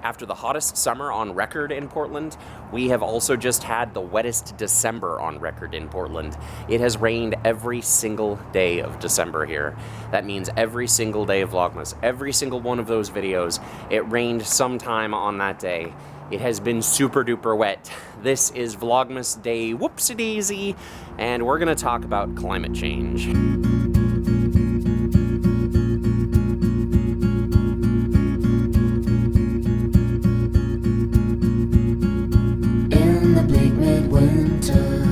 After the hottest summer on record in Portland, we have also just had the wettest December on record in Portland. It has rained every single day of December here. That means every single day of Vlogmas, every single one of those videos, it rained sometime on that day. It has been super duper wet. This is Vlogmas Day Whoopsie Daisy, and we're gonna talk about climate change. Winter,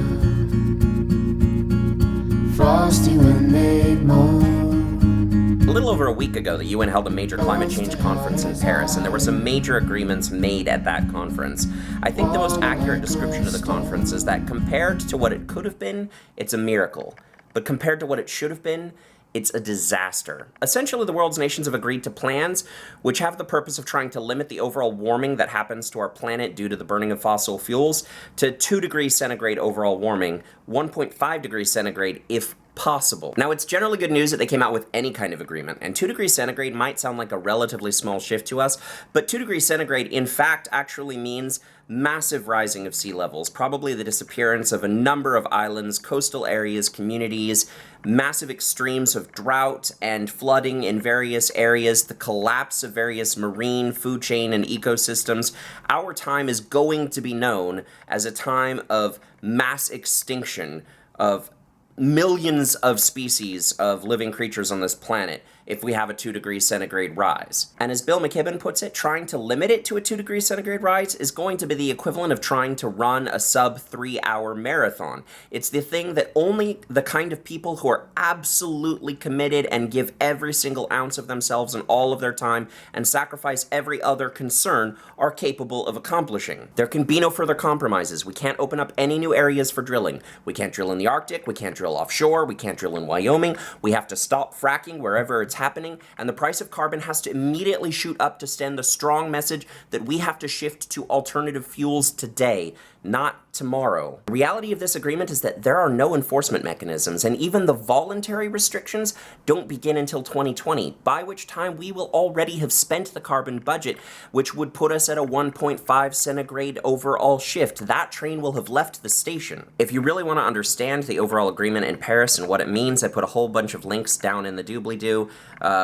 frosty when they moan. A little over a week ago, the UN held a major climate change conference in Paris, and there were some major agreements made at that conference. I think the most accurate description of the conference is that compared to what it could have been, it's a miracle. But compared to what it should have been, it's a disaster. Essentially, the world's nations have agreed to plans which have the purpose of trying to limit the overall warming that happens to our planet due to the burning of fossil fuels to 2 degrees centigrade overall warming, 1.5 degrees centigrade if possible. Now, it's generally good news that they came out with any kind of agreement, and 2 degrees centigrade might sound like a relatively small shift to us, but 2 degrees centigrade in fact actually means massive rising of sea levels, probably the disappearance of a number of islands, coastal areas, communities, massive extremes of drought and flooding in various areas, the collapse of various marine, food chain, and ecosystems. Our time is going to be known as a time of mass extinction of millions of species of living creatures on this planet if we have a 2 degrees centigrade rise. And as Bill McKibben puts it, trying to limit it to a 2 degrees centigrade rise is going to be the equivalent of trying to run a sub 3-hour marathon. It's the thing that only the kind of people who are absolutely committed and give every single ounce of themselves and all of their time and sacrifice every other concern are capable of accomplishing. There can be no further compromises. We can't open up any new areas for drilling. We can't drill in the Arctic, we can't drill offshore, we can't drill in Wyoming, we have to stop fracking wherever it's happening, and the price of carbon has to immediately shoot up to send a strong message that we have to shift to alternative fuels today, not tomorrow. The reality of this agreement is that there are no enforcement mechanisms, and even the voluntary restrictions don't begin until 2020, by which time we will already have spent the carbon budget, which would put us at a 1.5 centigrade overall shift. That train will have left the station. If you really want to understand the overall agreement in Paris and what it means, I put a whole bunch of links down in the doobly-doo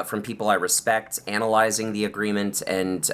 from people I respect, analyzing the agreement and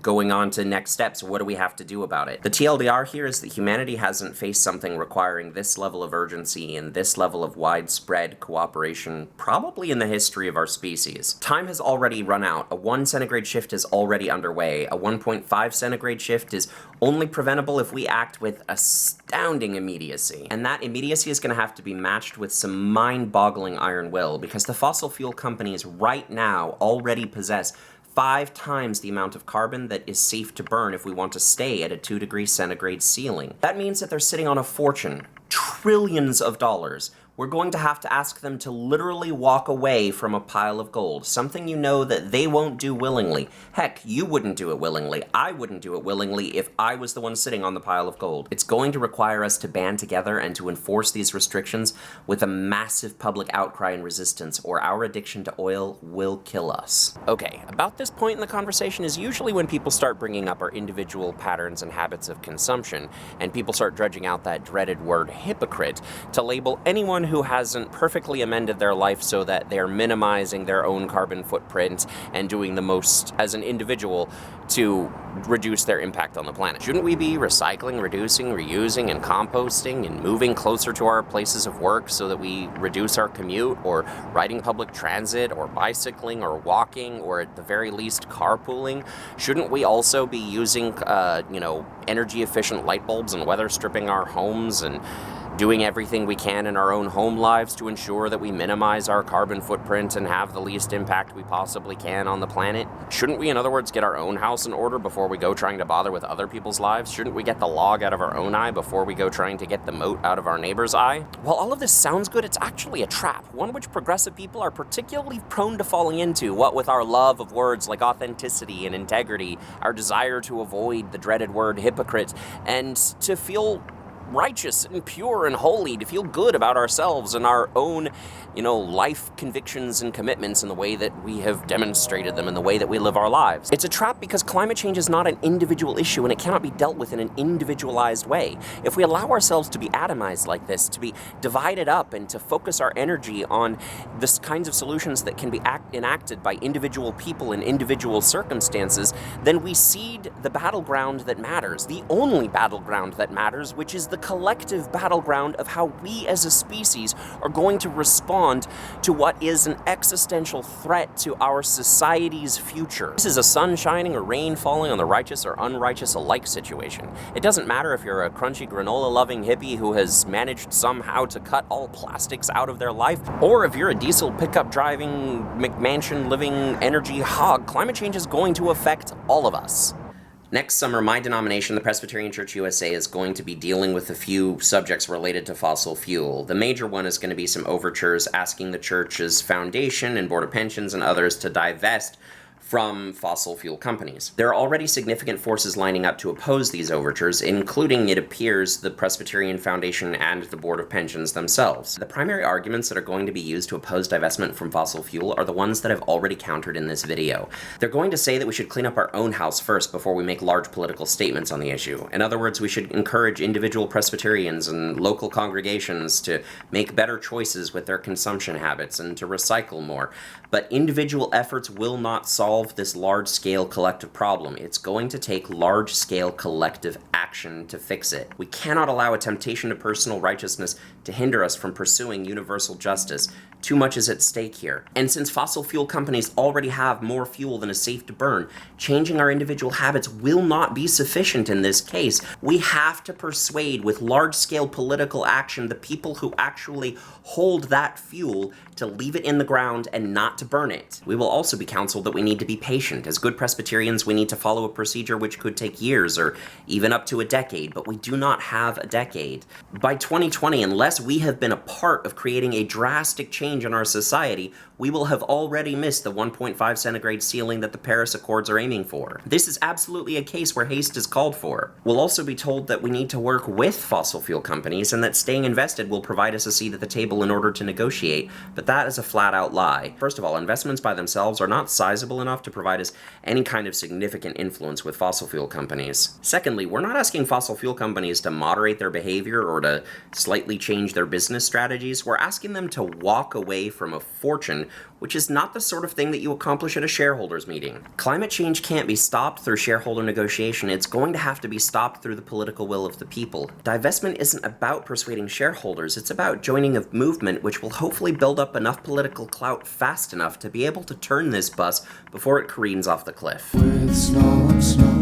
going on to next steps. What do we have to do about it? The TLDR here is that humanity hasn't faced something requiring this level of urgency and this level of widespread cooperation probably in the history of our species. Time has already run out. A 1 centigrade shift is already underway. A 1.5 centigrade shift is only preventable if we act with astounding immediacy. And that immediacy is going to have to be matched with some mind-boggling iron will, because the fossil fuel companies right now already possess 5 times the amount of carbon that is safe to burn if we want to stay at a 2 degrees centigrade ceiling. That means that they're sitting on a fortune, trillions of dollars. We're going to have to ask them to literally walk away from a pile of gold, something you know that they won't do willingly. Heck, you wouldn't do it willingly. I wouldn't do it willingly if I was the one sitting on the pile of gold. It's going to require us to band together and to enforce these restrictions with a massive public outcry and resistance, or our addiction to oil will kill us. Okay, about this point in the conversation is usually when people start bringing up our individual patterns and habits of consumption, and people start dredging out that dreaded word hypocrite to label anyone who hasn't perfectly amended their life so that they're minimizing their own carbon footprint and doing the most as an individual to reduce their impact on the planet. Shouldn't we be recycling, reducing, reusing, and composting and moving closer to our places of work so that we reduce our commute, or riding public transit, or bicycling, or walking, or at the very least carpooling? Shouldn't we also be using, energy efficient light bulbs and weather stripping our homes and doing everything we can in our own home lives to ensure that we minimize our carbon footprint and have the least impact we possibly can on the planet? Shouldn't we, in other words, get our own house in order before we go trying to bother with other people's lives? Shouldn't we get the log out of our own eye before we go trying to get the mote out of our neighbor's eye? While all of this sounds good, it's actually a trap, one which progressive people are particularly prone to falling into, what with our love of words like authenticity and integrity, our desire to avoid the dreaded word hypocrite, and to feel righteous and pure and holy, to feel good about ourselves and our own, life convictions and commitments in the way that we have demonstrated them in the way that we live our lives. It's a trap because climate change is not an individual issue and it cannot be dealt with in an individualized way. If we allow ourselves to be atomized like this, to be divided up and to focus our energy on this kinds of solutions that can be enacted by individual people in individual circumstances, then we cede the battleground that matters, the only battleground that matters, which is the collective battleground of how we as a species are going to respond to what is an existential threat to our society's future. This is a sun shining or rain falling on the righteous or unrighteous alike situation. It doesn't matter if you're a crunchy granola-loving hippie who has managed somehow to cut all plastics out of their life, or if you're a diesel pickup-driving, McMansion-living energy hog. Climate change is going to affect all of us. Next summer, my denomination, the Presbyterian Church USA, is going to be dealing with a few subjects related to fossil fuel. The major one is going to be some overtures asking the church's foundation and Board of Pensions and others to divest from fossil fuel companies. There are already significant forces lining up to oppose these overtures, including, it appears, the Presbyterian Foundation and the Board of Pensions themselves. The primary arguments that are going to be used to oppose divestment from fossil fuel are the ones that I've already countered in this video. They're going to say that we should clean up our own house first before we make large political statements on the issue. In other words, we should encourage individual Presbyterians and local congregations to make better choices with their consumption habits and to recycle more. But individual efforts will not solve this large-scale collective problem. It's going to take large-scale collective action to fix it. We cannot allow a temptation to personal righteousness to hinder us from pursuing universal justice. Too much is at stake here. And since fossil fuel companies already have more fuel than is safe to burn, changing our individual habits will not be sufficient in this case. We have to persuade with large-scale political action the people who actually hold that fuel to leave it in the ground and not to burn it. We will also be counseled that we need to be patient. As good Presbyterians, we need to follow a procedure which could take years or even up to a decade, but we do not have a decade. By 2020, unless we have been a part of creating a drastic change in our society, we will have already missed the 1.5 centigrade ceiling that the Paris Accords are aiming for. This is absolutely a case where haste is called for. We'll also be told that we need to work with fossil fuel companies and that staying invested will provide us a seat at the table in order to negotiate, but that is a flat-out lie. First of all, investments by themselves are not sizable enough to provide us any kind of significant influence with fossil fuel companies. Secondly, we're not asking fossil fuel companies to moderate their behavior or to slightly change their business strategies. We're asking them to walk away from a fortune, which is not the sort of thing that you accomplish at a shareholders meeting. Climate change can't be stopped through shareholder negotiation. It's going to have to be stopped through the political will of the people. Divestment isn't about persuading shareholders. It's about joining a movement which will hopefully build up enough political clout fast enough to be able to turn this bus before it careens off the cliff. With snow and snow.